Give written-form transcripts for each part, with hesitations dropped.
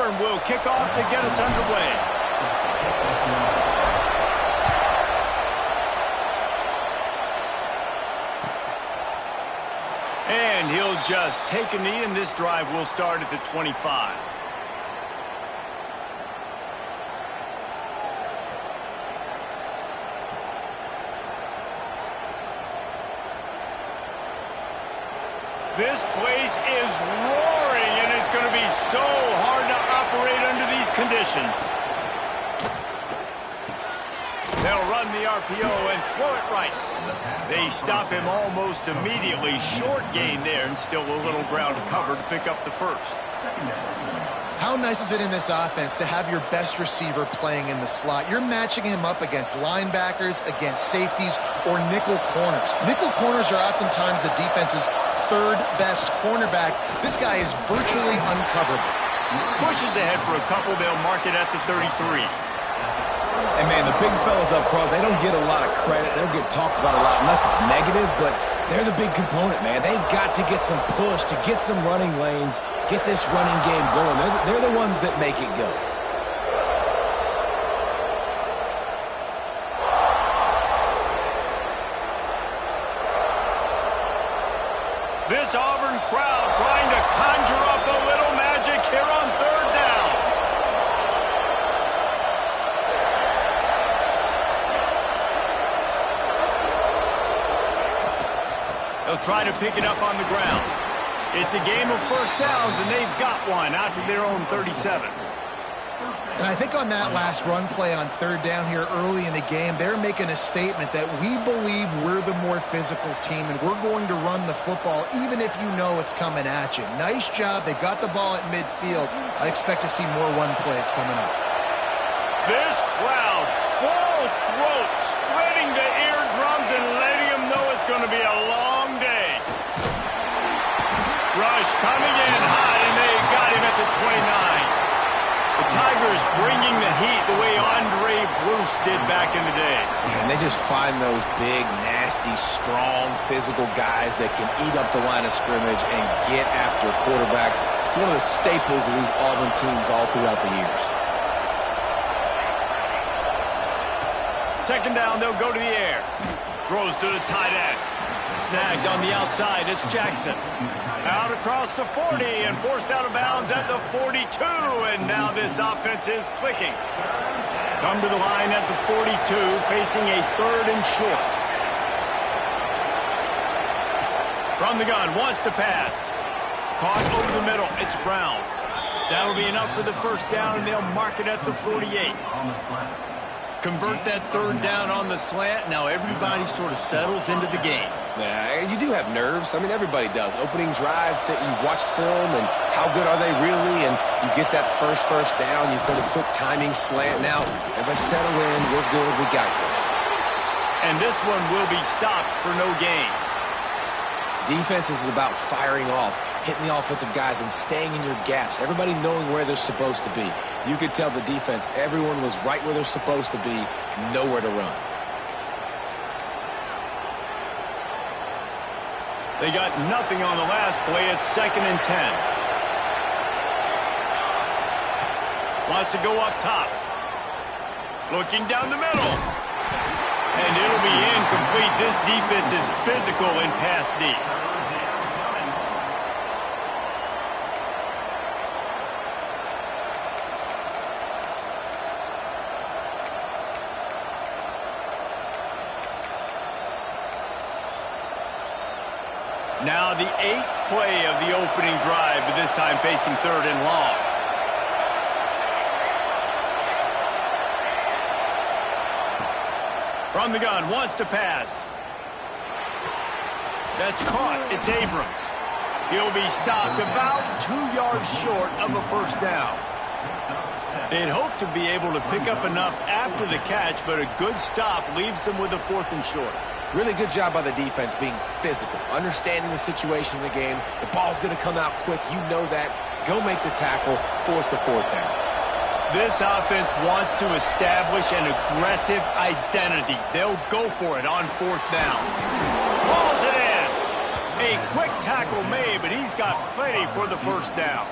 Auburn will kick off to get us underway. And he'll just take a knee, and this drive will start at the 25. This place is roaring, and it's going to be so hard to operate under these conditions. They'll run the RPO and throw it right. They stop him almost immediately. Short gain there, and still a little ground to cover to pick up the first. How nice is it in this offense to have your best receiver playing in the slot? You're matching him up against linebackers, against safeties, or nickel corners. Nickel corners are oftentimes the defense's third best cornerback. This guy is virtually uncoverable. Pushes ahead for a couple. They'll mark it at the 33. And, man, the big fellas up front, they don't get a lot of credit. They don't get talked about a lot unless it's negative, but they're the big component, man. They've got to get some push, to get some running lanes, get this running game going. They're the ones that make it go. This Auburn crowd trying to conjure up a little magic here on third down. They'll try to pick it up on the ground. It's a game of first downs, and they've got one out to their own 37. And I think on that last run play on third down here early in the game, they're making a statement that we believe we're the more physical team, and we're going to run the football even if you know it's coming at you. Nice job. They got the ball at midfield. I expect to see more run plays coming up. This crowd, full throat, spreading the eardrums and letting them know it's going to be a long day. Rush coming in high, and they got him at the 29. The Tigers bringing the heat the way Andre Bruce did back in the day. And they just find those big, nasty, strong, physical guys that can eat up the line of scrimmage and get after quarterbacks. It's one of the staples of these Auburn teams all throughout the years. Second down, they'll go to the air. Throws to the tight end. Snagged on the outside, it's Jackson. Out across the 40 and forced out of bounds at the 42. And now this offense is clicking. Come to the line at the 42, facing a third and short. From the gun, wants to pass. Caught over the middle, it's Brown. That'll be enough for the first down, and they'll mark it at the 48. Convert that third down on the slant. Now everybody sort of settles into the game. Yeah, you do have nerves. I mean, everybody does. Opening drive, that you watched film, and how good are they really? And you get that first down. You throw the quick timing slant. Now, everybody settle in. We're good. We got this. And this one will be stopped for no gain. Defense is about firing off, hitting the offensive guys, and staying in your gaps. Everybody knowing where they're supposed to be. You could tell the defense, everyone was right where they're supposed to be, nowhere to run. They got nothing on the last play. It's 2nd and 10. Wants to go up top. Looking down the middle. And it'll be incomplete. This defense is physical and pass deep. Now the 8th play of the opening drive, but this time facing third and long. From the gun, wants to pass. That's caught. It's Abrams. He'll be stopped about 2 yards short of a first down. They'd hope to be able to pick up enough after the catch, but a good stop leaves them with a 4th and short. Really good job by the defense being physical, understanding the situation in the game. The ball's going to come out quick. You know that. Go make the tackle, force the 4th down. This offense wants to establish an aggressive identity. They'll go for it on 4th down. Hauls it in. A quick tackle made, but he's got plenty for the first down.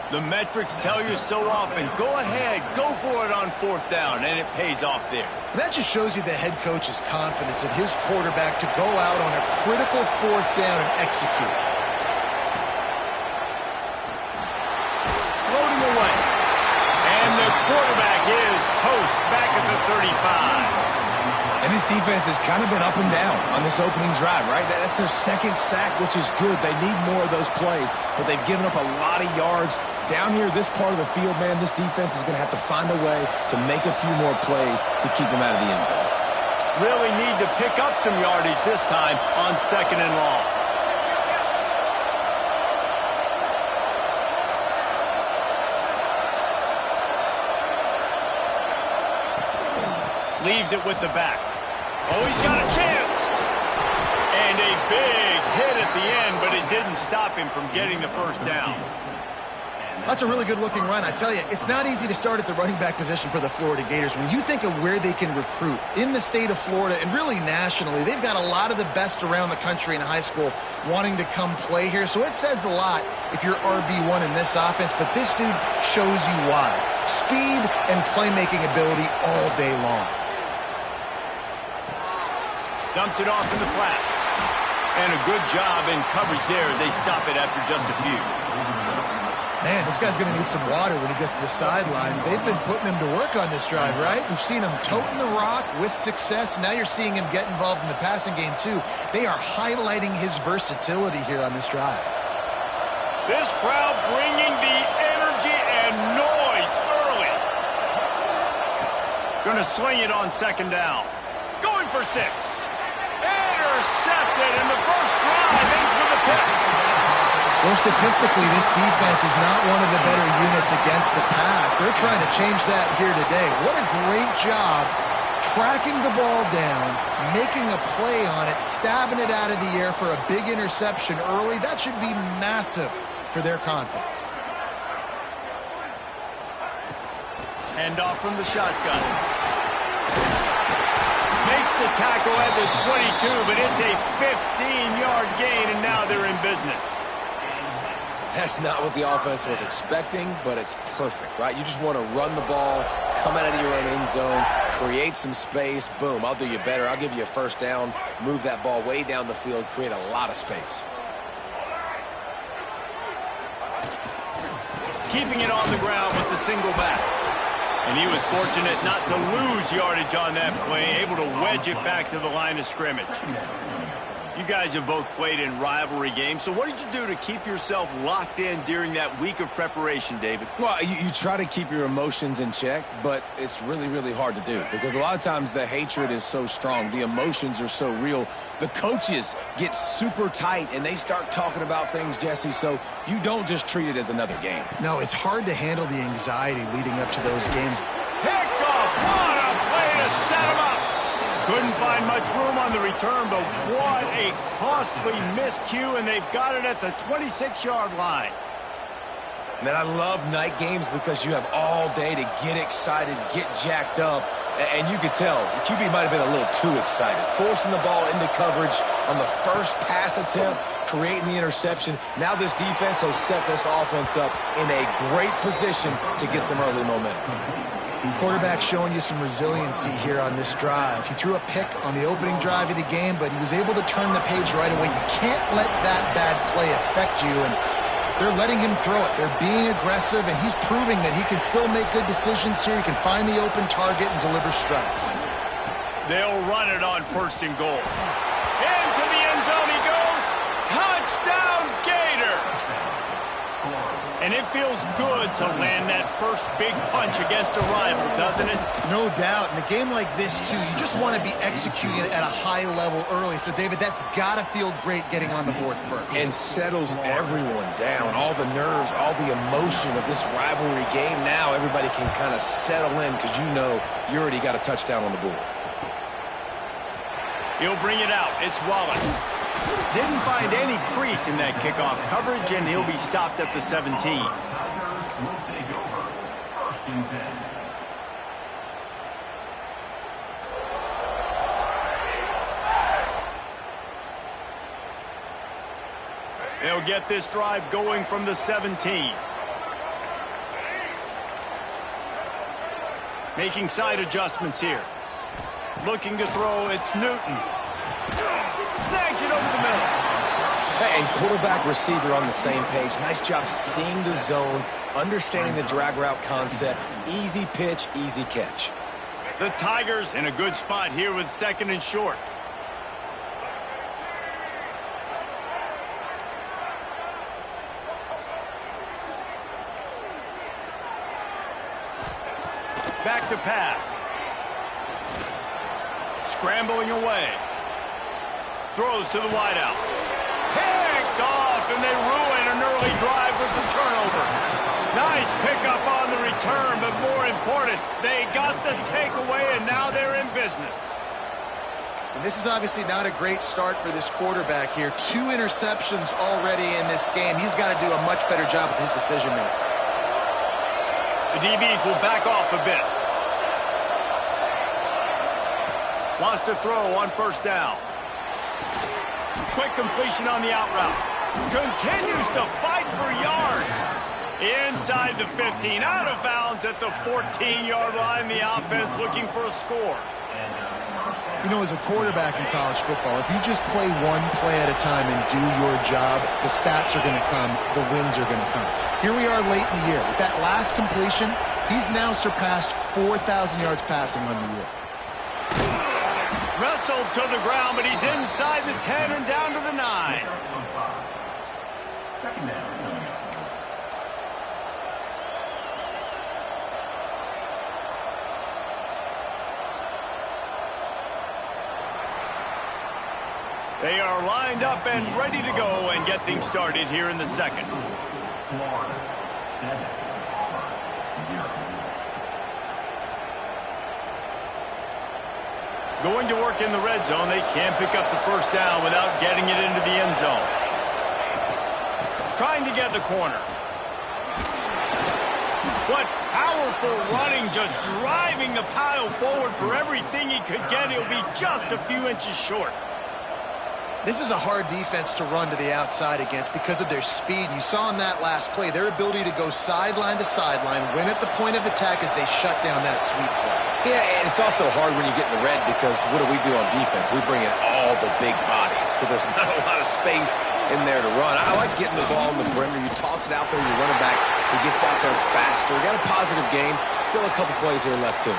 The metrics tell you so often, go ahead, go for it on 4th down, and it pays off there. And that just shows you the head coach's confidence in his quarterback to go out on a critical 4th down and execute. Floating away. And the quarterback is toast back at the 35. And this defense has kind of been up and down on this opening drive, right? That's their 2nd sack, which is good. They need more of those plays, but they've given up a lot of yards. Down here, this part of the field, man, this defense is going to have to find a way to make a few more plays to keep them out of the end zone. Really need to pick up some yardage this time on 2nd and long. Leaves it with the back. Oh, he's got a chance. And a big hit at the end, but it didn't stop him from getting the 1st down. That's a really good-looking run. I tell you, it's not easy to start at the running back position for the Florida Gators. When you think of where they can recruit in the state of Florida and really nationally, they've got a lot of the best around the country in high school wanting to come play here. So it says a lot if you're RB1 in this offense, but this dude shows you why. Speed and playmaking ability all day long. Dumps it off in the flats. And a good job in coverage there as they stop it after just a few. Man, this guy's going to need some water when he gets to the sidelines. They've been putting him to work on this drive, right? We've seen him toting the rock with success. Now you're seeing him get involved in the passing game, too. They are highlighting his versatility here on this drive. This crowd bringing the energy and noise early. Going to sling it on 2nd down. Going for 6. Intercepted, and the first drive ends with a pick. Well, statistically, this defense is not one of the better units against the pass. They're trying to change that here today. What a great job tracking the ball down, making a play on it, stabbing it out of the air for a big interception early. That should be massive for their confidence. Hand off from the shotgun. Makes the tackle at the 22, but it's a 15-yard gain, and now they're in business. That's not what the offense was expecting, but it's perfect, right? You just want to run the ball, come out of your own end zone, create some space, boom, I'll do you better. I'll give you a 1st down, move that ball way down the field, create a lot of space. Keeping it on the ground with the single back. And he was fortunate not to lose yardage on that play, able to wedge it back to the line of scrimmage. You guys have both played in rivalry games, so what did you do to keep yourself locked in during that week of preparation, David? Well, you try to keep your emotions in check, but it's really, really hard to do because a lot of times the hatred is so strong. The emotions are so real. The coaches get super tight, and they start talking about things, Jesse, so you don't just treat it as another game. No, it's hard to handle the anxiety leading up to those games. Pick off! What a play to set him up! Couldn't find much room on the return, but what a costly miscue, and they've got it at the 26-yard line. Man, I love night games because you have all day to get excited, get jacked up, and you could tell the QB might have been a little too excited, forcing the ball into coverage on the first pass attempt, creating the interception. Now this defense has set this offense up in a great position to get some early momentum. Quarterback showing you some resiliency here on this drive. He threw a pick on the opening drive of the game, but he was able to turn the page right away. You can't let that bad play affect you, and they're letting him throw it. They're being aggressive, and he's proving that he can still make good decisions here. He can find the open target and deliver strikes. They'll run it on 1st and goal. Into the end zone he goes. Touchdown, Gators! And it feels good to land that first big punch against a rival, doesn't it? No doubt. In a game like this, too, you just want to be executing at a high level early. So, David, that's got to feel great getting on the board first. And settles everyone down. All the nerves, all the emotion of this rivalry game. Now everybody can kind of settle in because you know you already got a touchdown on the board. He'll bring it out. It's Wallace. Didn't find any crease in that kickoff coverage, and he'll be stopped at the 17. They'll get this drive going from the 17. Making side adjustments here. Looking to throw, it's Newton. Snags it over the middle. And quarterback receiver on the same page. Nice job seeing the zone, understanding the drag route concept. Easy pitch, easy catch. The Tigers in a good spot here with 2nd and short. Back to pass. Scrambling away. Throws to the wideout. Picked off, and they ruin an early drive with the turnover. Nice pickup on the return, but more important, they got the takeaway, and now they're in business. And this is obviously not a great start for this quarterback here. 2 interceptions already in this game. He's got to do a much better job with his decision-making. The DBs will back off a bit. Wants to throw on 1st down. Quick completion on the out route. Continues to fight for yards. Inside the 15, out of bounds at the 14-yard line. The offense looking for a score. You know, as a quarterback in college football, if you just play one play at a time and do your job, the stats are going to come, the wins are going to come. Here we are late in the year. With that last completion, he's now surpassed 4,000 yards passing on the year. Wrestled to the ground, but he's inside the 10 and down to the 9. They are lined up and ready to go and get things started here in the 2nd. Going to work in the red zone. They can't pick up the 1st down without getting it into the end zone. Trying to get the corner. What powerful running, just driving the pile forward for everything he could get. He'll be just a few inches short. This is a hard defense to run to the outside against because of their speed. You saw in that last play their ability to go sideline to sideline, win at the point of attack as they shut down that sweep play. Yeah, and it's also hard when you get in the red because what do on defense? We bring in all the big bodies, so there's not a lot of space in there to run. I like getting the ball in the perimeter. You toss it out there, you run it back. He gets out there faster. Got a positive game. Still a couple plays here left, too.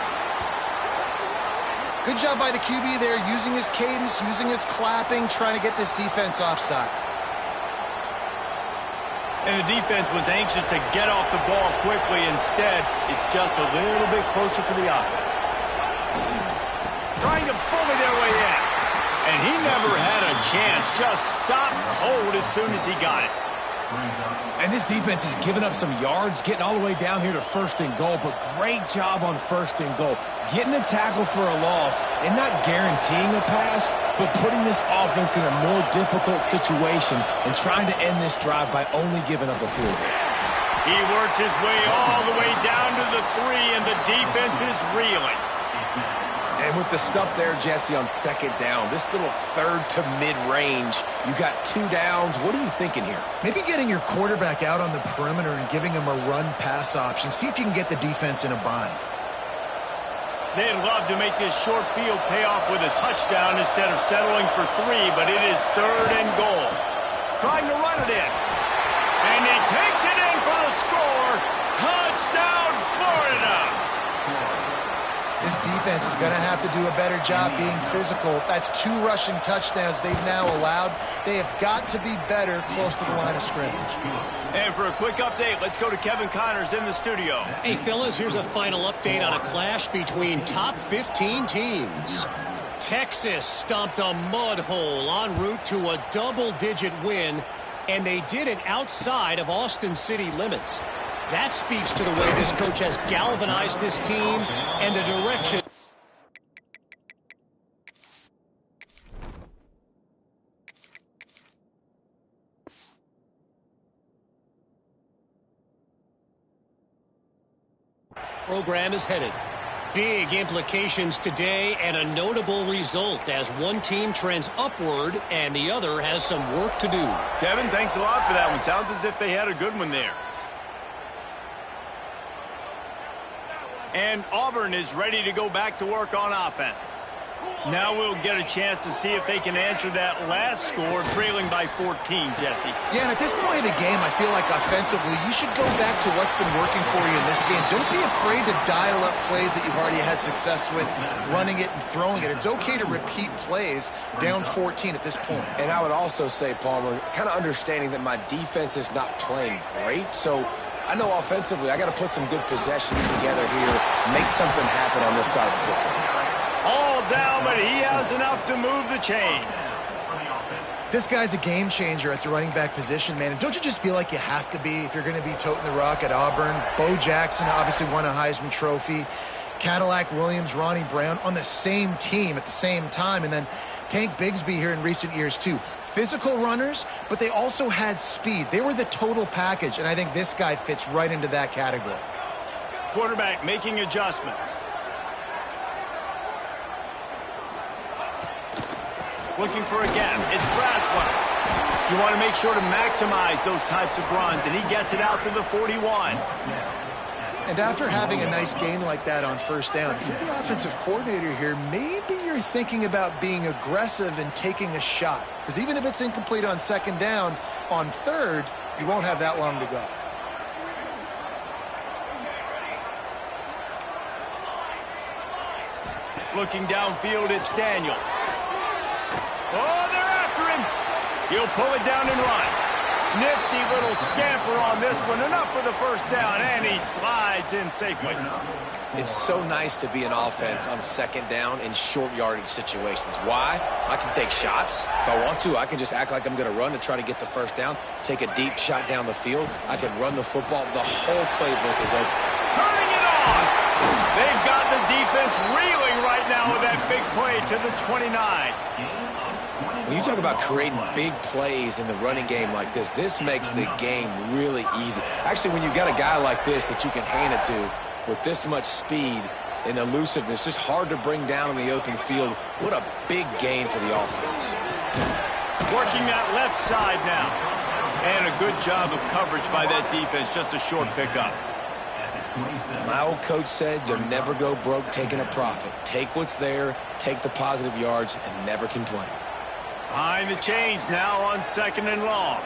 Good job by the QB there, using his cadence, using his clapping, trying to get this defense offside. And the defense was anxious to get off the ball quickly. Instead, it's just a little bit closer for the offense. Trying to bully their way in. And he never had a chance. Just stopped cold as soon as he got it. And this defense has given up some yards, getting all the way down here to 1st and goal, but great job on 1st and goal. Getting the tackle for a loss and not guaranteeing a pass, but putting this offense in a more difficult situation and trying to end this drive by only giving up a field goal. He works his way all the way down to the 3, and the defense is reeling. And with the stuff there, Jesse, on 2nd down, this little 3rd to mid-range, you got 2 downs. What are you thinking here? Maybe getting your quarterback out on the perimeter and giving him a run-pass option. See if you can get the defense in a bind. They'd love to make this short field pay off with a touchdown instead of settling for 3, but it is 3rd and goal. Trying to run it in. And he takes it in for the score. Touchdown, Florida! This defense is going to have to do a better job being physical. That's 2 rushing touchdowns they've now allowed. They have got to be better close to the line of scrimmage. And for a quick update, let's go to Kevin Connors in the studio. Hey, fellas, here's a final update on a clash between top 15 teams. Texas stomped a mud hole en route to a double-digit win, and they did it outside of Austin city limits. That speaks to the way this coach has galvanized this team and the direction. Program is headed. Big implications today and a notable result as one team trends upward and the other has some work to do. Kevin, thanks a lot for that one. Sounds as if they had a good one there. And Auburn is ready to go back to work on offense. Now we'll get a chance to see if they can answer that last score, trailing by 14, Jesse. Yeah, and at this point of the game, I feel like offensively, you should go back to what's been working for you in this game. Don't be afraid to dial up plays that you've already had success with, running it and throwing it. It's okay to repeat plays down 14 at this point. And I would also say, Palmer, kind of understanding that my defense is not playing great, so I know offensively I got to put some good possessions together here, make something happen on this side of the football. All down, but he has enough to move the chains. This guy's a game changer at the running back position, man. And don't you just feel like you have to be if you're going to be toting the rock at Auburn? Bo Jackson obviously won a Heisman Trophy. Cadillac Williams, Ronnie Brown on the same team at the same time. And then Tank Bigsby here in recent years, too. Physical runners, but they also had speed. They were the total package, and I think this guy fits right into that category. Quarterback making adjustments. Looking for a gap. It's Braswell. You want to make sure to maximize those types of runs, and he gets it out to the 41. And after having a nice gain like that on first down, if you're the offensive coordinator here, maybe you're thinking about being aggressive and taking a shot. Because even if it's incomplete on second down, on third, you won't have that long to go. Looking downfield, it's Daniels. Oh, they're after him. He'll pull it down and run. Nifty little scamper on this one. Enough for the first down, and he slides in safely. It's so nice to be an offense on second down in short yardage situations. Why? I can take shots. If I want to, I can just act like I'm going to run to try to get the first down, take a deep shot down the field. I can run the football. The whole playbook is open. Turning it on. They've got the defense reeling right now with that big play to the 29. When you talk about creating big plays in the running game like this makes the game really easy. Actually, when you've got a guy like this that you can hand it to with this much speed and elusiveness, just hard to bring down in the open field, what a big gain for the offense. Working that left side now. And a good job of coverage by that defense, just a short pickup. My old coach said you'll never go broke taking a profit. Take what's there, take the positive yards, and never complain. Behind the chains now on second and long.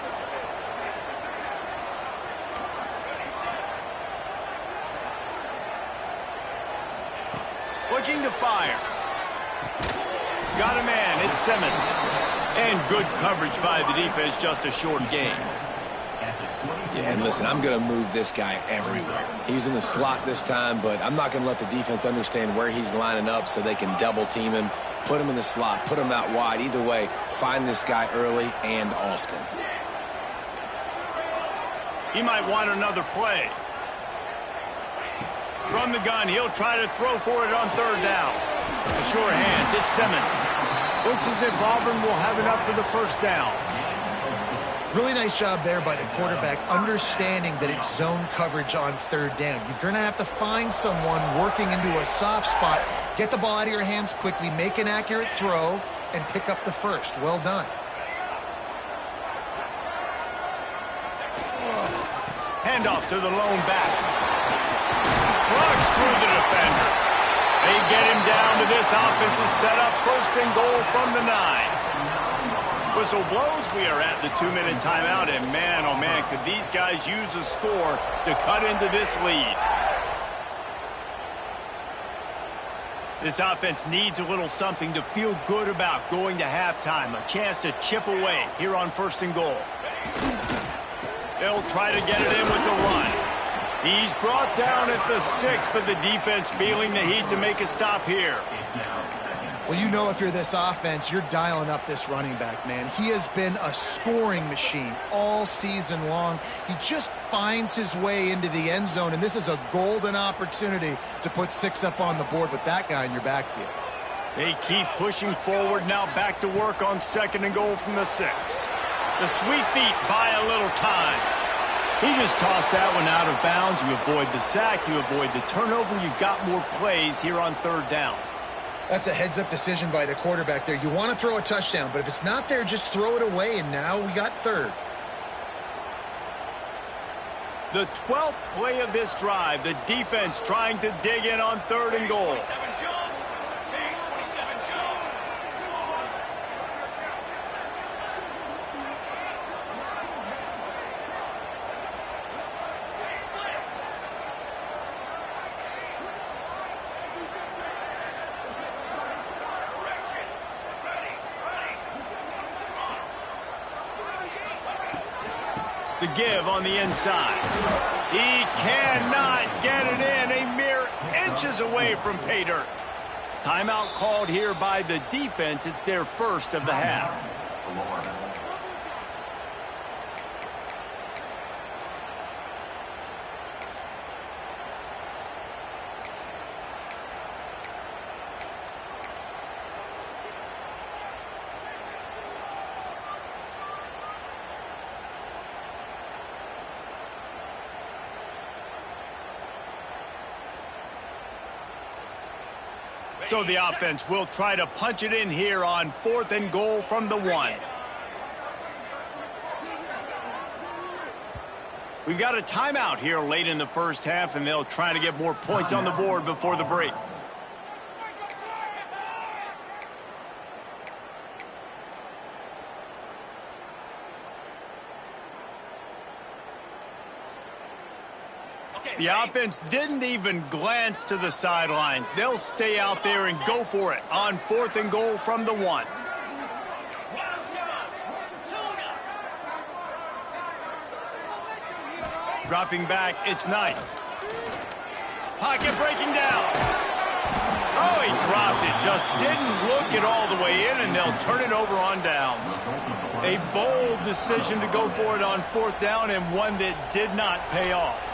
Looking to fire. Got a man, it's Simmons. And good coverage by the defense, just a short gain. Yeah, and listen, I'm going to move this guy everywhere. He's in the slot this time, but I'm not going to let the defense understand where he's lining up so they can double team him, put him in the slot, put him out wide. Either way, find this guy early and often. He might want another play. From the gun, he'll try to throw for it on third down. The sure hands, it's Simmons. Looks as if Auburn will have enough for the first down. Really nice job there by the quarterback, understanding that it's zone coverage on third down. You're going to have to find someone working into a soft spot, get the ball out of your hands quickly, make an accurate throw, and pick up the first. Well done. Handoff to the lone back. Trucks through the defender. They get him down to this offensive setup. First and goal from the 9. Whistle blows. We are at the 2-minute timeout, and man, oh man, could these guys use a score to cut into this lead. This offense needs a little something to feel good about going to halftime. A chance to chip away here on first and goal. They'll try to get it in with the run. He's brought down at the 6, but the defense feeling the heat to make a stop here. Well, you know if you're this offense, you're dialing up this running back, man. He has been a scoring machine all season long. He just finds his way into the end zone, and this is a golden opportunity to put 6 up on the board with that guy in your backfield. They keep pushing forward now, back to work on second and goal from the 6. The sweet feet buy a little time. He just tossed that one out of bounds. You avoid the sack, you avoid the turnover. You've got more plays here on third down. That's a heads-up decision by the quarterback there. You want to throw a touchdown, but if it's not there, just throw it away, and now we got third. The 12th play of this drive, the defense trying to dig in on 3rd and goal. The give on the inside. He cannot get it in. A mere inches away from pay dirt. Timeout called here by the defense. It's their first of the half. So the offense will try to punch it in here on 4th and goal from the 1. We've got a timeout here late in the first half, and they'll try to get more points on the board before the break. The offense didn't even glance to the sidelines. They'll stay out there and go for it on 4th and goal from the 1. Dropping back, it's Knight. Pocket breaking down. Oh, he dropped it. Just didn't look it all the way in, and they'll turn it over on downs. A bold decision to go for it on 4th down, and one that did not pay off.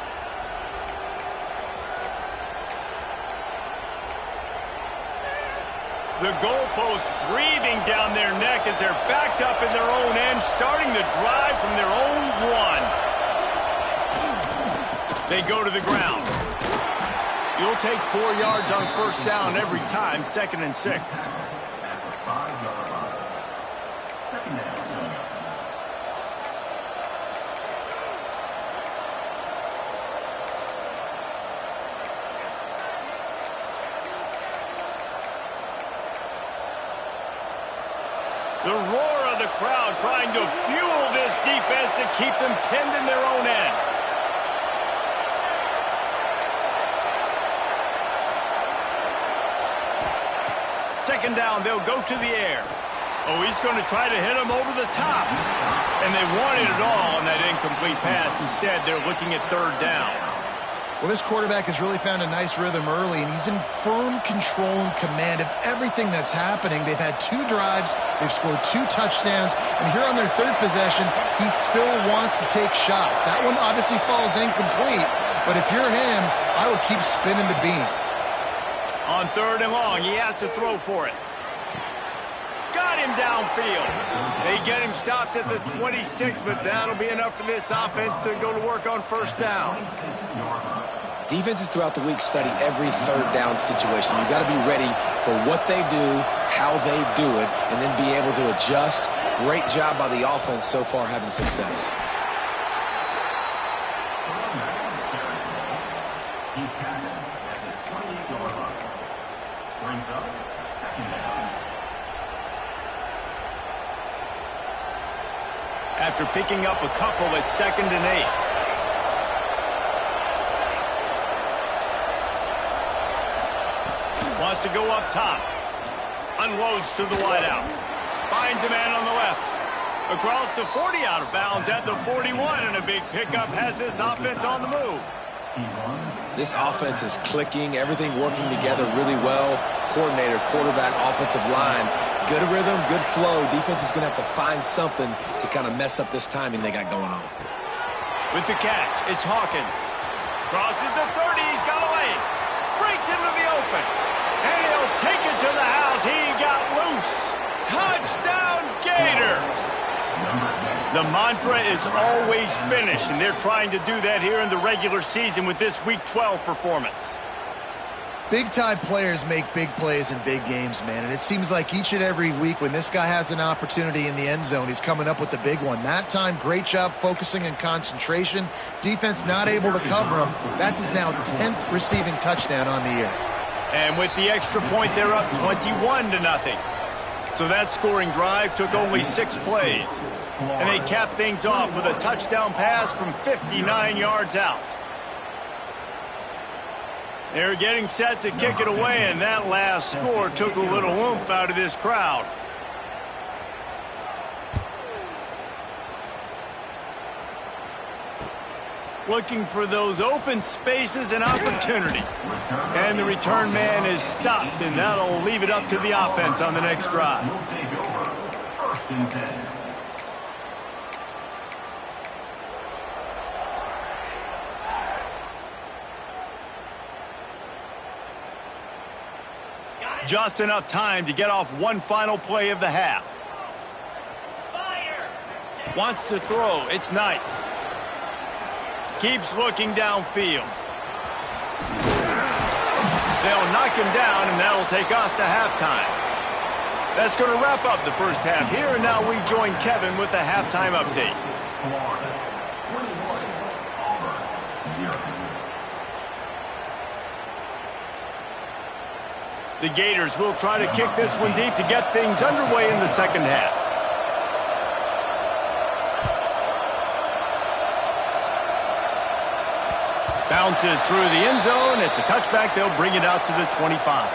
The goalpost breathing down their neck as they're backed up in their own end, starting the drive from their own 1. They go to the ground. You'll take 4 yards on 1st down every time, 2nd and 6. The roar of the crowd trying to fuel this defense to keep them pinned in their own end. Second down, they'll go to the air. Oh, he's going to try to hit him over the top. And they wanted it all on that incomplete pass. Instead, they're looking at 3rd down. Well, this quarterback has really found a nice rhythm early, and he's in firm control and command of everything that's happening. They've had 2 drives, they've scored 2 touchdowns, and here on their 3rd possession, he still wants to take shots. That one obviously falls incomplete, but if you're him, I would keep spinning the beam. On 3rd and long, he has to throw for it. Got him downfield. They get him stopped at the 26, but that'll be enough for this offense to go to work on 1st down. Defenses throughout the week study every 3rd down situation. You've got to be ready for what they do, how they do it, and then be able to adjust. Great job by the offense so far having success. After picking up a couple at 2nd and 8. Wants to go up top. Unloads to the wideout. Finds a man on the left. Across the 40, out of bounds at the 41, and a big pickup has this offense on the move. This offense is clicking, everything working together really well. Coordinator, quarterback, offensive line. Good rhythm, good flow. Defense is going to have to find something to kind of mess up this timing they got going on. With the catch, it's Hawkins. Crosses the 30, he's got a lane. Breaks into the open. And he'll take it to the house. He got loose. Touchdown, Gators. The mantra is always finish, and they're trying to do that here in the regular season with this Week 12 performance. Big-time players make big plays in big games, man, and it seems like each and every week when this guy has an opportunity in the end zone, he's coming up with the big one. That time, great job focusing and concentration. Defense not able to cover him. That's his now 10th receiving touchdown on the year. And with the extra point, they're up 21-0. So that scoring drive took only 6 plays. And they capped things off with a touchdown pass from 59 yards out. They're getting set to kick it away, and that last score took a little oomph out of this crowd. Looking for those open spaces and opportunity. And the return man is stopped, and that'll leave it up to the offense on the next drive. First and 10. Just enough time to get off one final play of the half. Wants to throw. It's Knight. Keeps looking downfield. They'll knock him down, and that'll take us to halftime. That's going to wrap up the first half here, and now we join Kevin with the halftime update. The Gators will try to kick this one deep to get things underway in the second half. Bounces through the end zone. It's a touchback. They'll bring it out to the 25.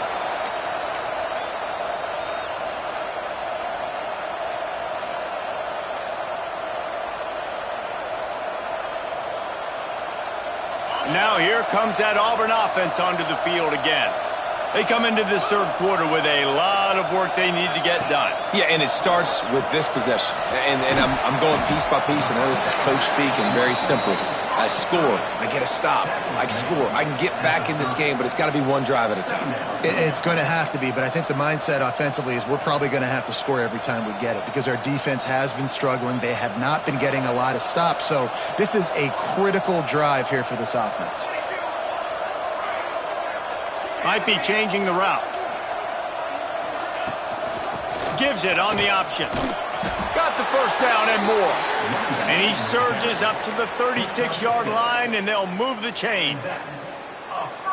Now here comes that Auburn offense onto the field again. They come into this third quarter with a lot of work they need to get done. Yeah, and it starts with this possession. And I'm going piece by piece. I know this is coach speak and very simple. I score. I get a stop. I score. I can get back in this game, but it's got to be one drive at a time. It's going to have to be, but I think the mindset offensively is we're probably going to have to score every time we get it because our defense has been struggling. They have not been getting a lot of stops. So this is a critical drive here for this offense. Might be changing the route. Gives it on the option. Got the first down and more. And he surges up to the 36-yard line, and they'll move the chain.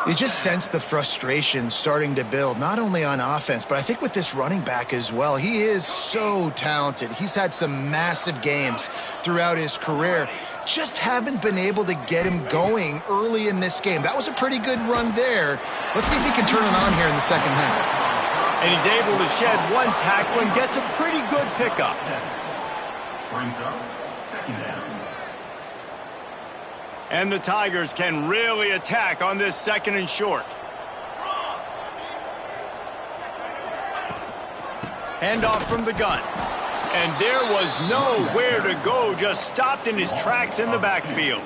You just sense the frustration starting to build, not only on offense, but I think with this running back as well. He is so talented. He's had some massive games throughout his career. Just haven't been able to get him going early in this game. That was a pretty good run there. Let's see if he can turn it on here in the second half. And he's able to shed one tackle and gets a pretty good pickup. Brings up second down. And the Tigers can really attack on this second and short. Handoff from the gun. And there was nowhere to go, just stopped in his tracks in the backfield.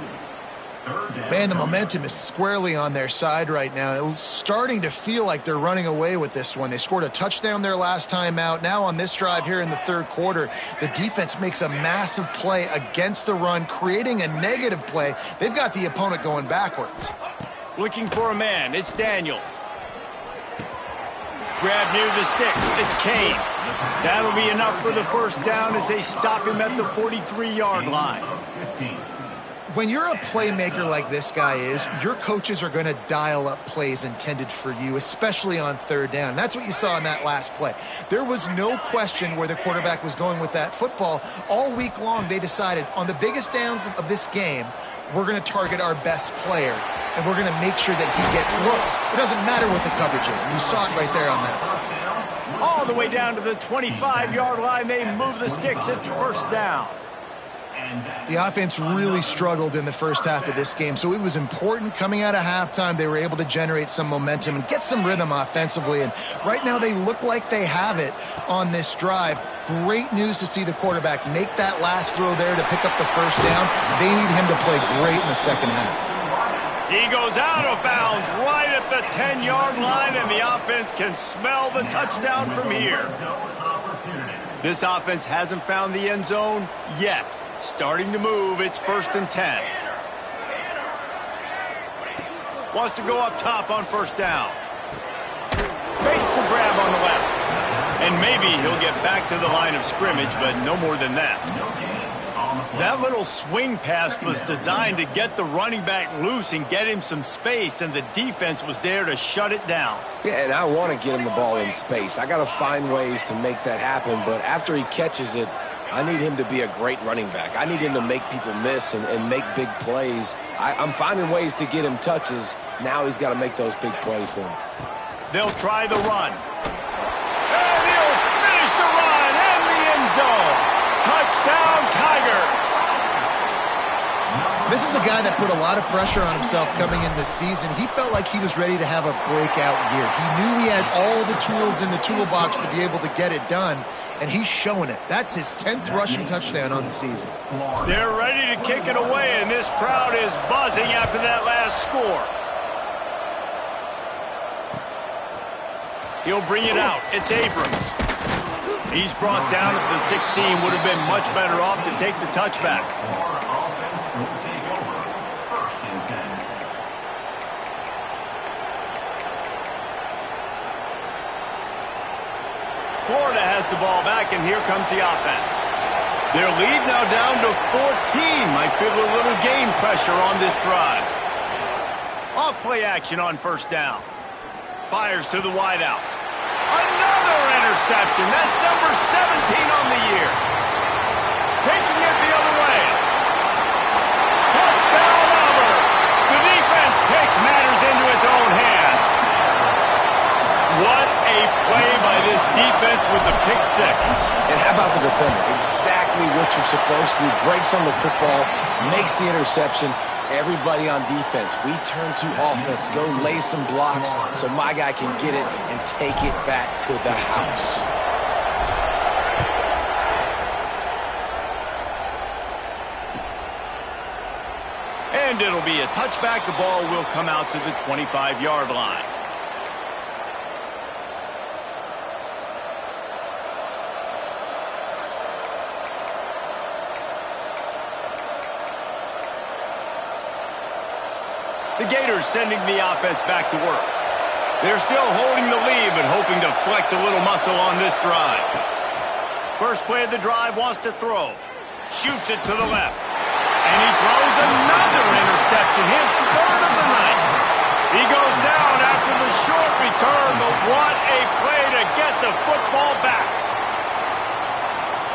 Man, the momentum is squarely on their side right now. It's starting to feel like they're running away with this one. They scored a touchdown their last time out. Now on this drive here in the third quarter, the defense makes a massive play against the run, creating a negative play. They've got the opponent going backwards. Looking for a man. It's Daniels. Grab near the sticks. It's Kane. That'll be enough for the first down as they stop him at the 43-yard line. When you're a playmaker like this guy is, your coaches are going to dial up plays intended for you, especially on third down. That's what you saw in that last play. There was no question where the quarterback was going with that football. All week long, they decided on the biggest downs of this game, we're going to target our best player, and we're going to make sure that he gets looks. It doesn't matter what the coverage is, and you saw it right there on that. All the way down to the 25-yard line, they move the sticks at first down. The offense really struggled in the first half of this game, so it was important coming out of halftime. They were able to generate some momentum and get some rhythm offensively, and right now they look like they have it on this drive. Great news to see the quarterback make that last throw there to pick up the first down. They need him to play great in the second half. He goes out of bounds right at the 10-yard line, and the offense can smell the touchdown from here. This offense hasn't found the end zone yet. Starting to move, it's 1st and 10. Wants to go up top on first down. a grab on the left. And maybe he'll get back to the line of scrimmage, but no more than that. That little swing pass was designed to get the running back loose and get him some space, and the defense was there to shut it down. Yeah, and I want to get him the ball in space. I got to find ways to make that happen, but after he catches it, I need him to be a great running back. I need him to make people miss and make big plays. I'm finding ways to get him touches. Now he's got to make those big plays for him. They'll try the run. And he'll finish the run in the end zone. Touchdown, Tigers. This is a guy that put a lot of pressure on himself coming in this season. He felt like he was ready to have a breakout year. He knew he had all the tools in the toolbox to be able to get it done, and he's showing it. That's his 10th rushing touchdown on the season. They're ready to kick it away, and this crowd is buzzing after that last score. He'll bring it out. It's Abrams. He's brought down at the 16. Would have been much better off to take the touchback. Florida has the ball back, and here comes the offense. Their lead now down to 14. Might feel a little game pressure on this drive. Off play action on first down. Fires to the wideout. Another interception. That's number 17 on the year. Taking it the other way. Touchdown, Auburn. The defense takes matters into its own hands. What a play by this defense with the pick six. And how about the defender? Exactly what you're supposed to do. Breaks on the football, makes the interception. Everybody on defense, we turn to offense. Go lay some blocks so my guy can get it and take it back to the house. And it'll be a touchback. The ball will come out to the 25-yard line. The Gators sending the offense back to work. They're still holding the lead, but hoping to flex a little muscle on this drive. First play of the drive, wants to throw. Shoots it to the left. And he throws another interception, his third of the night. He goes down after the short return, but what a play to get the football back.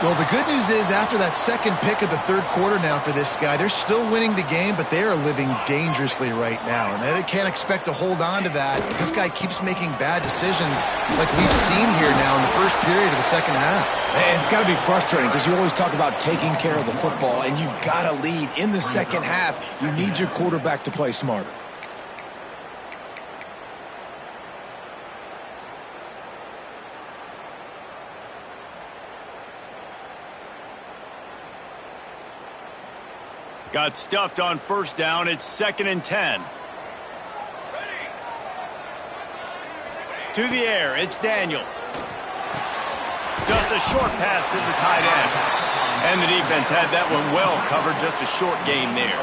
Well, the good news is after that second pick of the third quarter now for this guy, they're still winning the game, but they are living dangerously right now. And they can't expect to hold on to that. This guy keeps making bad decisions like we've seen here now in the first period of the second half. And it's got to be frustrating because you always talk about taking care of the football, and you've got to lead in the second half. You need your quarterback to play smarter. Got stuffed on first down. It's 2nd and 10. To the air, it's Daniels. Just a short pass to the tight end. And the defense had that one well covered. Just a short gain there.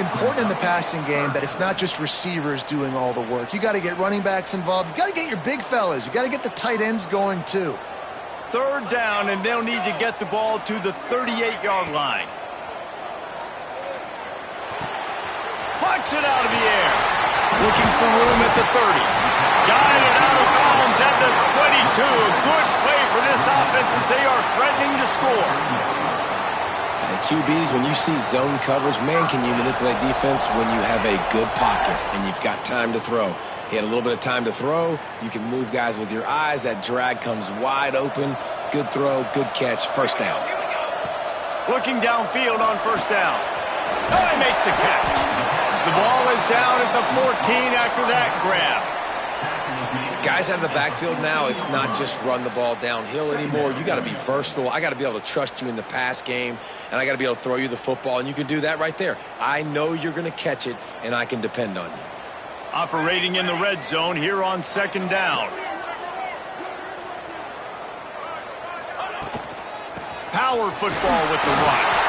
Important in the passing game that it's not just receivers doing all the work. You got to get running backs involved. You got to get your big fellas. You got to get the tight ends going too. Third down, and they'll need to get the ball to the 38-yard line. Plucks it out of the air. Looking for room at the 30. Guided out of bounds at the 22. A good play for this offense as they are threatening to score. And QBs, when you see zone coverage, man, can you manipulate defense when you have a good pocket and you've got time to throw. He had a little bit of time to throw. You can move guys with your eyes. That drag comes wide open. Good throw, good catch, first down. Looking downfield on first down. Oh, he makes the catch. The ball is down at the 14 after that grab. Guys out of the backfield now, it's not just run the ball downhill anymore. You got to be versatile. I got to be able to trust you in the pass game, and I got to be able to throw you the football, and you can do that right there. I know you're going to catch it, and I can depend on you. Operating in the red zone here on 2nd down. Power football with the run.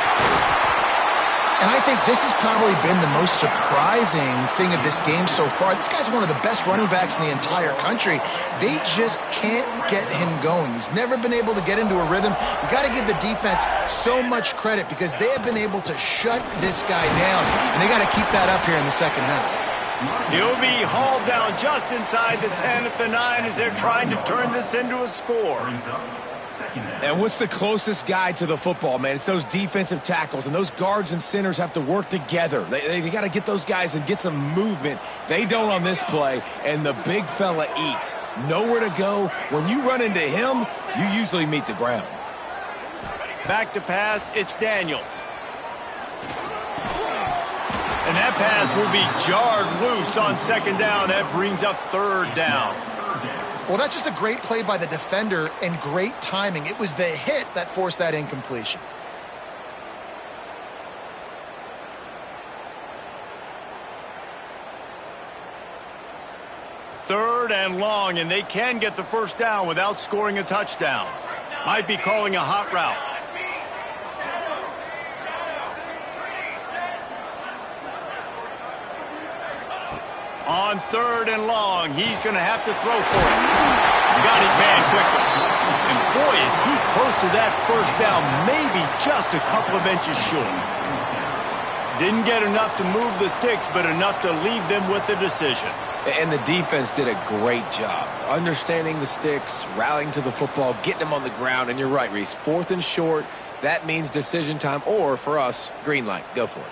And I think this has probably been the most surprising thing of this game so far. This guy's one of the best running backs in the entire country. They just can't get him going. He's never been able to get into a rhythm. You got to give the defense so much credit because they have been able to shut this guy down, and they got to keep that up here in the second half. He'll be hauled down just inside the 10 at the 9 as they're trying to turn this into a score. And what's the closest guy to the football, man? It's those defensive tackles, and those guards and centers have to work together. They got to get those guys and get some movement. They don't on this play, and the big fella eats. Nowhere to go. When you run into him, you usually meet the ground. Back to pass, it's Daniels. And that pass will be jarred loose on second down. That brings up third down. Well, that's just a great play by the defender and great timing. It was the hit that forced that incompletion. Third and long, and they can get the first down without scoring a touchdown. Might be calling a hot route. On third and long, he's going to have to throw for it. Got his man quickly. And boy, is he close to that first down, maybe just a couple of inches short. Didn't get enough to move the sticks, but enough to leave them with the decision. And the defense did a great job understanding the sticks, rallying to the football, getting them on the ground. And you're right, Reese, fourth and short, that means decision time, or for us, green light. Go for it.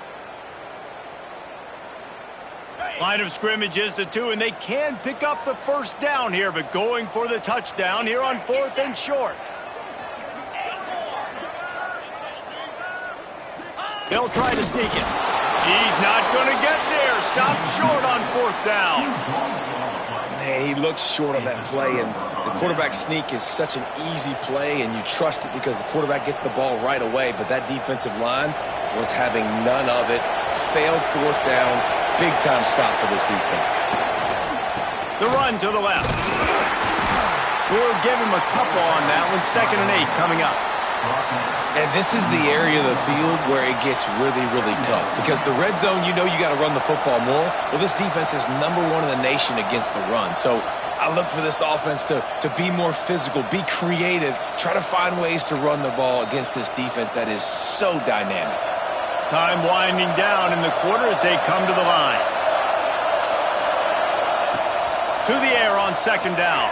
Line of scrimmage is the 2, and they can pick up the first down here, but going for the touchdown here on fourth and short. They'll try to sneak it. He's not going to get there. Stopped short on fourth down. Man, he looks short on that play, and the quarterback sneak is such an easy play, and you trust it because the quarterback gets the ball right away, but that defensive line was having none of it. Failed fourth down. Big-time stop for this defense. The run to the left. We'll give him a couple on that one. 2nd and 8 coming up. And this is the area of the field where it gets really, really tough. Because the red zone, you know you got to run the football more. Well, this defense is #1 in the nation against the run. So I look for this offense to be more physical, be creative, try to find ways to run the ball against this defense that is so dynamic. Time winding down in the quarter as they come to the line. To the air on second down.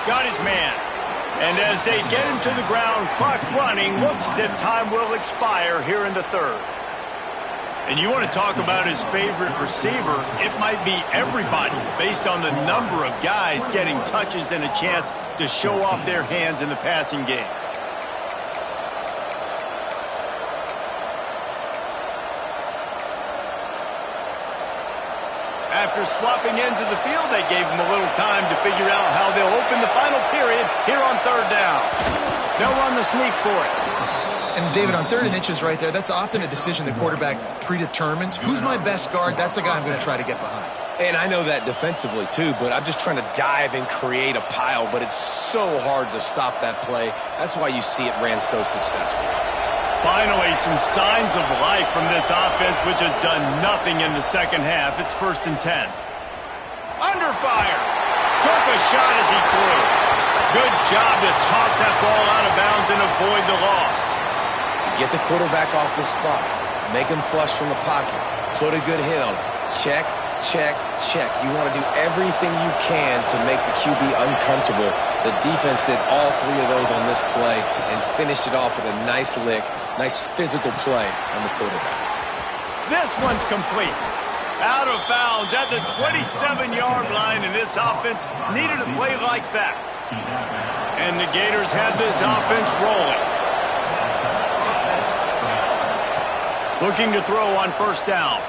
Got his man. And as they get him to the ground, clock running, looks as if time will expire here in the third. And you want to talk about his favorite receiver, it might be everybody based on the number of guys getting touches and a chance to show off their hands in the passing game. After swapping ends of the field, they gave him a little time to figure out how they'll open the final period here on third down. They'll run the sneak for it. And, David, on 3rd and inches right there, that's often a decision the quarterback predetermines. Who's my best guard? That's the guy I'm going to try to get behind. And I know that defensively, too, but I'm just trying to dive and create a pile, but it's so hard to stop that play. That's why you see it ran so successful. Finally, some signs of life from this offense, which has done nothing in the second half. It's 1st and 10. Under fire. Took a shot as he threw. Good job to toss that ball out of bounds and avoid the loss. Get the quarterback off his spot. Make him flush from the pocket. Put a good hit on him. Check, check, check. You want to do everything you can to make the QB uncomfortable. The defense did all 3 of those on this play and finished it off with a nice lick. Nice physical play on the quarterback. This one's complete. Out of bounds at the 27-yard line, and this offense needed a play like that. And the Gators had this offense rolling. Looking to throw on first down.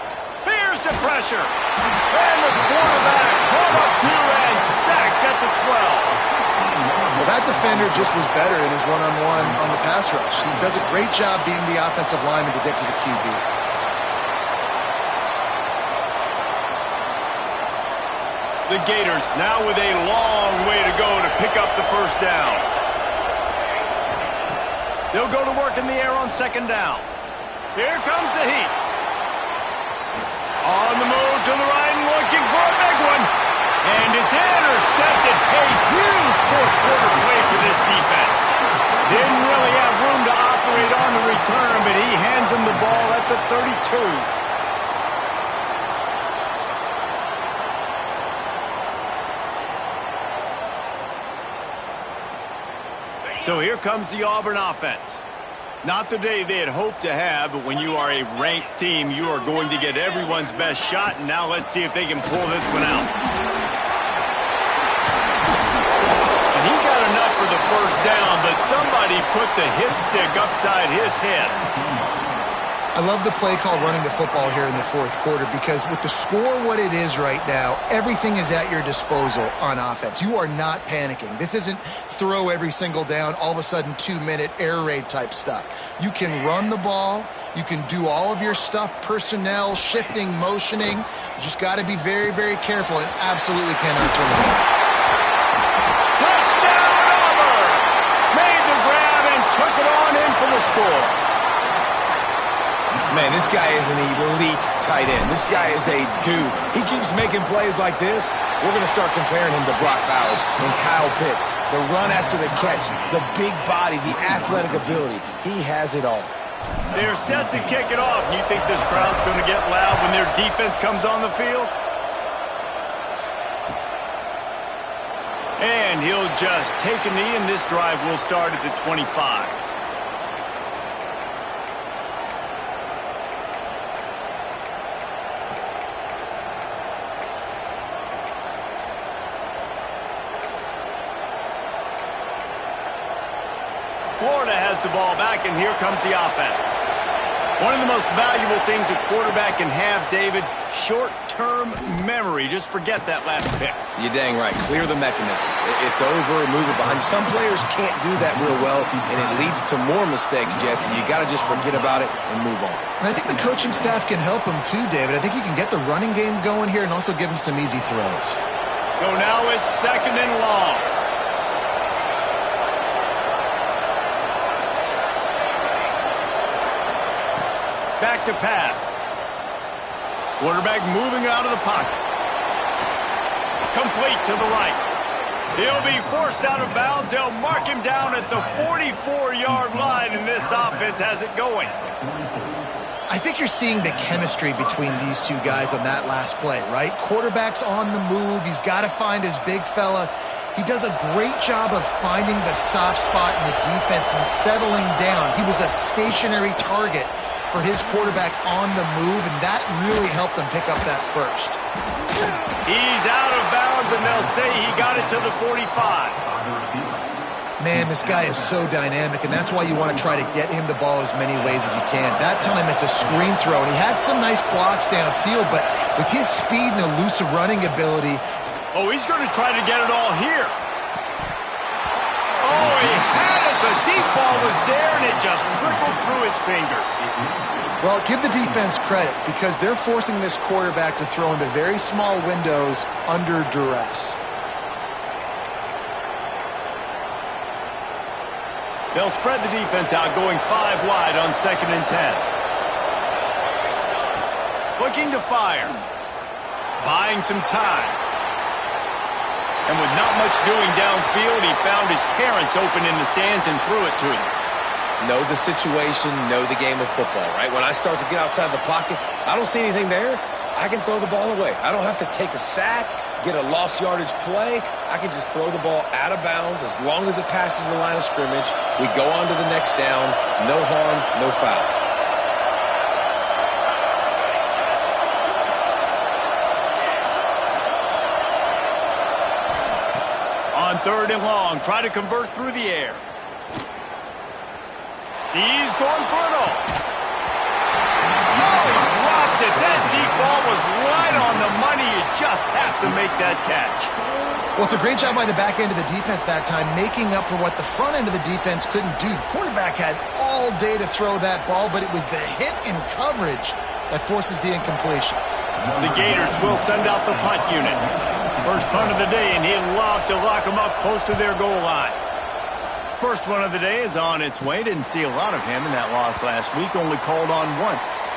Here's the pressure. And the quarterback pulled up 2 and sacked at the 12. Well, that defender just was better in his one-on-one on the pass rush. He does a great job being the offensive lineman to get to the QB. The Gators now with a long way to go to pick up the first down. They'll go to work in the air on second down. Here comes the heat. On the move to the right and looking for a big one. And it's intercepted. A huge fourth quarter play for this defense. Didn't really have room to operate on the return, but he hands him the ball at the 32. So here comes the Auburn offense. Not the day they had hoped to have, but when you are a ranked team, you are going to get everyone's best shot. And now let's see if they can pull this one out. And he got enough for the first down, but somebody put the hit stick upside his head. I love the play call running the football here in the fourth quarter because with the score what it is right now, everything is at your disposal on offense. You are not panicking. This isn't throw every single down, all of a sudden 2-minute air raid type stuff. You can run the ball. You can do all of your stuff, personnel, shifting, motioning. You just got to be very, very careful and absolutely cannot turn it over. Touchdown, Auburn! Made the grab and took it on in for the score. Man, this guy is an elite tight end. This guy is a dude. He keeps making plays like this. We're going to start comparing him to Brock Bowers and Kyle Pitts. The run after the catch, the big body, the athletic ability. He has it all. They're set to kick it off. You think this crowd's going to get loud when their defense comes on the field? And he'll just take a knee, and this drive will start at the 25. Florida has the ball back, and here comes the offense. One of the most valuable things a quarterback can have, David, short-term memory. Just forget that last pick. You're dang right. Clear the mechanism. It's over, move it behind you. Some players can't do that real well, and it leads to more mistakes, Jesse. You got to just forget about it and move on. And I think the coaching staff can help him too, David. I think you can get the running game going here and also give him some easy throws. So now it's 2nd and long. Back to pass. Quarterback moving out of the pocket. Complete to the right. He'll be forced out of bounds. They'll mark him down at the 44-yard line, and this offense has it going. I think you're seeing the chemistry between these two guys on that last play, right? Quarterback's on the move. He's got to find his big fella. He does a great job of finding the soft spot in the defense and settling down. He was a stationary target for his quarterback on the move, and that really helped them pick up that first. He's out of bounds, and they'll say he got it to the 45. Man, this guy is so dynamic, and that's why you want to try to get him the ball as many ways as you can. That time it's a screen throw, and he had some nice blocks downfield, but with his speed and elusive running ability... Oh, he's going to try to get it all here. Oh, he had it. The deep ball was there, and it just trickled through his fingers. Well, give the defense credit because they're forcing this quarterback to throw into very small windows under duress. They'll spread the defense out, going 5 wide on 2nd and 10. Looking to fire. Buying some time. And with not much doing downfield, he found his parents open in the stands and threw it to him. Know the situation, know the game of football, right? When I start to get outside the pocket, I don't see anything there, I can throw the ball away. I don't have to take a sack, get a lost yardage play. I can just throw the ball out of bounds as long as it passes the line of scrimmage. We go on to the next down. No harm, no foul. On 3rd and long, try to convert through the air. He's going for it all. No, he dropped it. That deep ball was right on the money. You just have to make that catch. Well, it's a great job by the back end of the defense that time, making up for what the front end of the defense couldn't do. The quarterback had all day to throw that ball, but it was the hit and coverage that forces the incompletion. The Gators will send out the punt unit. First punt of the day, and he'll love to lock them up close to their goal line. First one of the day is on its way. Didn't see a lot of him in that loss last week. Only called on once.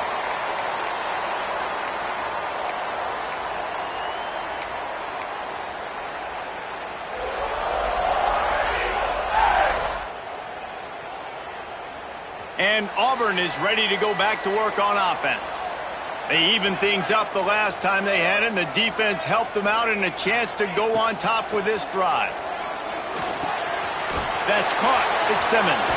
And Auburn is ready to go back to work on offense. They evened things up the last time they had it, and the defense helped them out and a chance to go on top with this drive. That's caught. It's Simmons.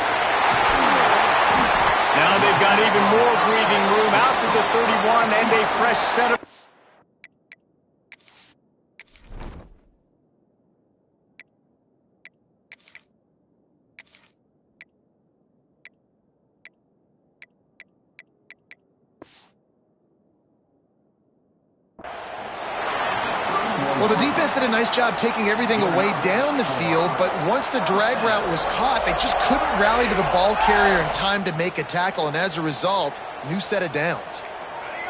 Now they've got even more breathing room out to the 31 and a fresh set of... Well, the defense did a nice job taking everything away down the field, but once the drag route was caught, they just couldn't rally to the ball carrier in time to make a tackle, and as a result, new set of downs.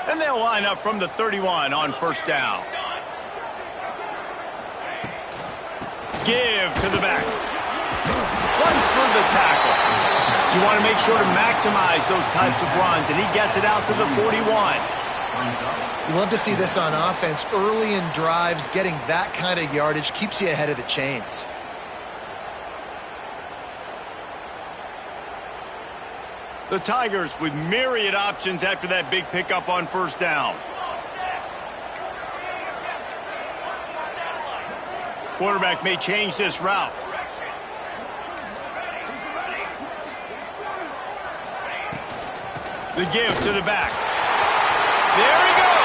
And they'll line up from the 31 on first down. Give to the back. Runs for the tackle. You want to make sure to maximize those types of runs, and he gets it out to the 41. You love to see this on offense. Early in drives, getting that kind of yardage keeps you ahead of the chains. The Tigers with myriad options after that big pickup on first down. Quarterback may change this route. The give to the back. There he goes.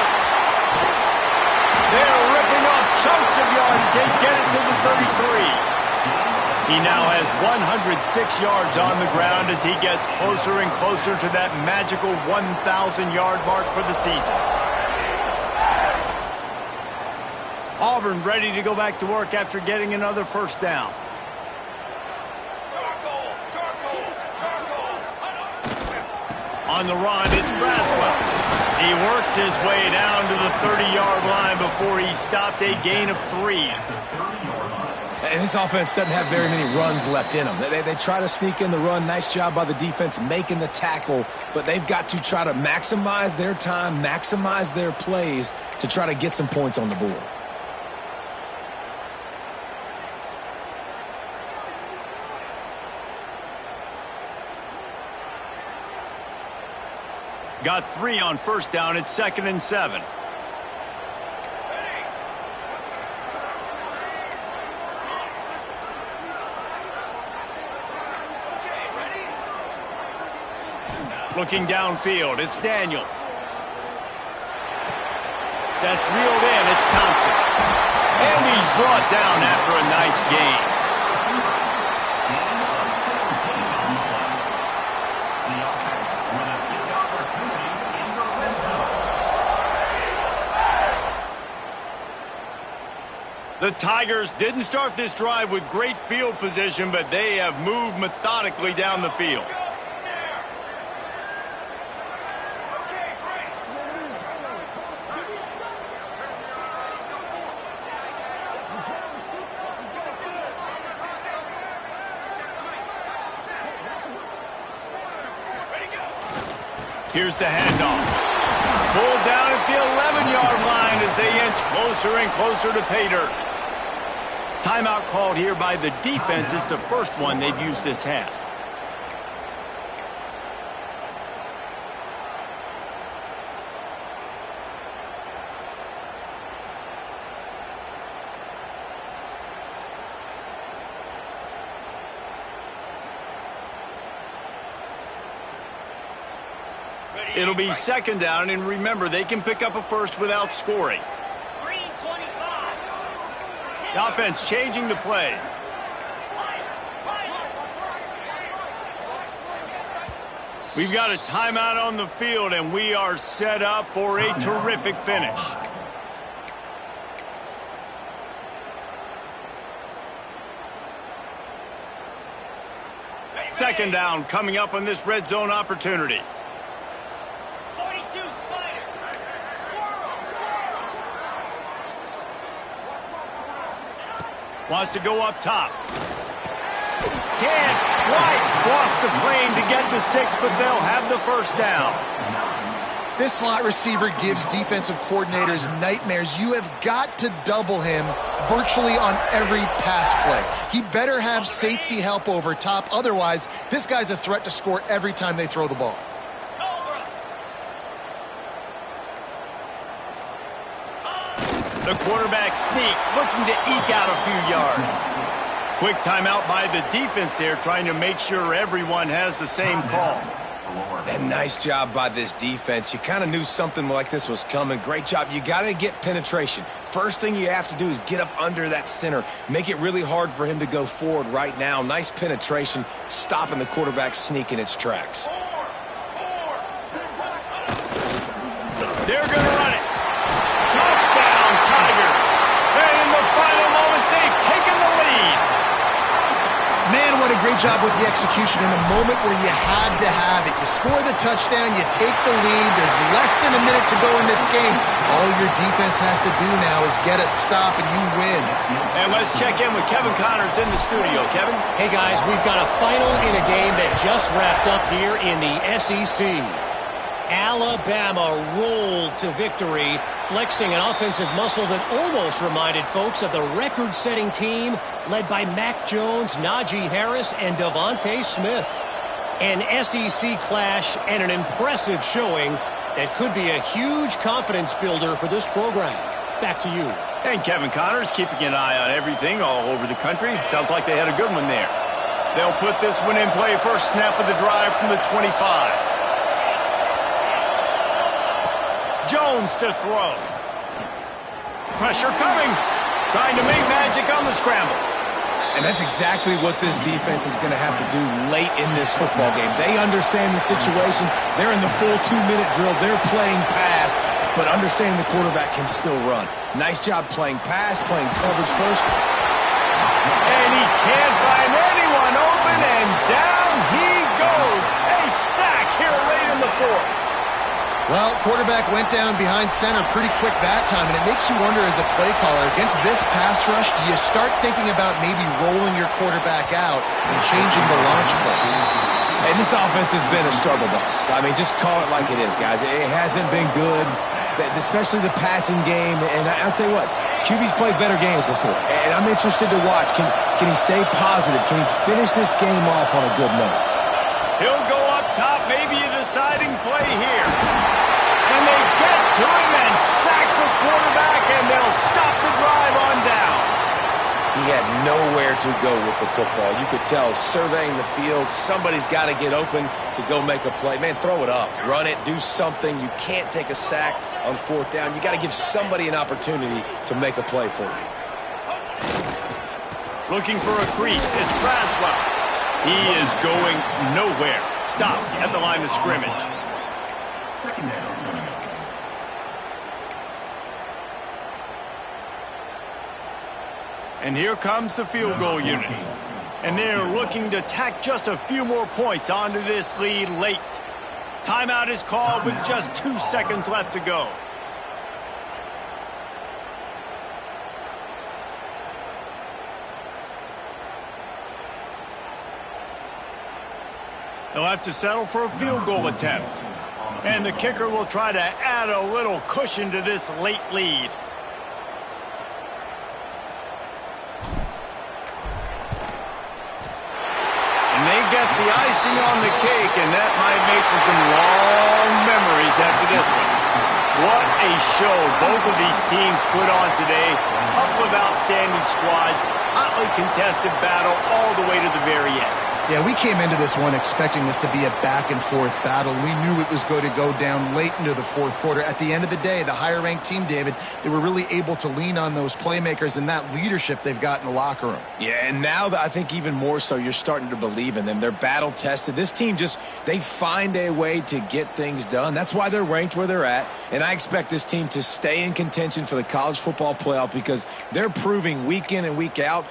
They're ripping off chunks of yardage. They get it to the 33. He now has 106 yards on the ground as he gets closer and closer to that magical 1,000-yard mark for the season. Auburn ready to go back to work after getting another first down. On the run, it's Braswell. He works his way down to the 30-yard line before he stopped, a gain of 3. And this offense doesn't have very many runs left in them. They try to sneak in the run. Nice job by the defense making the tackle, but they've got to try to maximize their time, maximize their plays to try to get some points on the board. Got 3 on first down. It's 2nd and 7. Looking downfield, it's Daniels. That's reeled in, it's Thompson. And he's brought down after a nice gain. The Tigers didn't start this drive with great field position, but they have moved methodically down the field. Here's the handoff. Pulled down at the 11-yard line as they inch closer and closer to pay dirt. Timeout called here by the defense. It's the first one they've used this half. It'll be 2nd down, and remember, they can pick up a first without scoring. The offense changing the play. We've got a timeout on the field, and we are set up for a terrific finish. Second down coming up on this red zone opportunity. Wants to go up top. Can't quite cross the plane to get the 6, but they'll have the first down. This slot receiver gives defensive coordinators nightmares. You have got to double him virtually on every pass play. He better have safety help over top. Otherwise, this guy's a threat to score every time they throw the ball. The quarterback sneak, looking to eke out a few yards. Quick timeout by the defense there, trying to make sure everyone has the same call. And nice job by this defense. You kind of knew something like this was coming. Great job. You got to get penetration. First thing you have to do is get up under that center. Make it really hard for him to go forward right now. Nice penetration, stopping the quarterback sneak in its tracks. They're going to run it. Touchdown, Tigers. And in the final moments, they've taken the lead. Man, what a great job with the execution in a moment where you had to have it. You score the touchdown, you take the lead. There's less than a minute to go in this game. All your defense has to do now is get a stop and you win. And let's check in with Kevin Connors in the studio. Kevin? Hey, guys, we've got a final in a game that just wrapped up here in the SEC. Alabama rolled to victory, flexing an offensive muscle that almost reminded folks of the record-setting team led by Mac Jones, Najee Harris, and Devontae Smith. An SEC clash and an impressive showing that could be a huge confidence builder for this program. Back to you. And Kevin Connors keeping an eye on everything all over the country. Sounds like they had a good one there. They'll put this one in play first snap of the drive from the 25. Jones to throw. Pressure coming. Trying to make magic on the scramble. And that's exactly what this defense is going to have to do late in this football game. They understand the situation. They're in the full 2-minute drill. They're playing pass, but understanding the quarterback can still run. Nice job playing pass, playing coverage first. And he can't find anyone open, and down he goes. A sack here late in the fourth. Well, quarterback went down behind center pretty quick that time, and it makes you wonder as a play caller, against this pass rush, do you start thinking about maybe rolling your quarterback out and changing the launch play? And this offense has been a struggle bus. I mean, just call it like it is, guys. It hasn't been good, especially the passing game. And I'll tell you what, QB's played better games before, and I'm interested to watch. Can he stay positive? Can he finish this game off on a good note? He'll go up top, maybe a deciding play here. And they get to him and sack the quarterback, and they'll stop the drive on downs. He had nowhere to go with the football. You could tell, surveying the field, somebody's got to get open to go make a play. Man, throw it up, run it, do something. You can't take a sack on fourth down. You got to give somebody an opportunity to make a play for you. Looking for a crease, it's Braswell. He is going nowhere. Stop at the line of scrimmage. Second down. And here comes the field goal unit. And they're looking to tack just a few more points onto this lead late. Timeout is called with just 2 seconds left to go. They'll have to settle for a field goal attempt. And the kicker will try to add a little cushion to this late lead. And they get the icing on the cake, and that might make for some long memories after this one. What a show both of these teams put on today. Couple of outstanding squads, hotly contested battle all the way to the very end. Yeah, we came into this one expecting this to be a back-and-forth battle. We knew it was going to go down late into the fourth quarter. At the end of the day, the higher-ranked team, David, they were really able to lean on those playmakers and that leadership they've got in the locker room. Yeah, and now I think even more so, you're starting to believe in them. They're battle-tested. This team they find a way to get things done. That's why they're ranked where they're at. And I expect this team to stay in contention for the college football playoff because they're proving week in and week out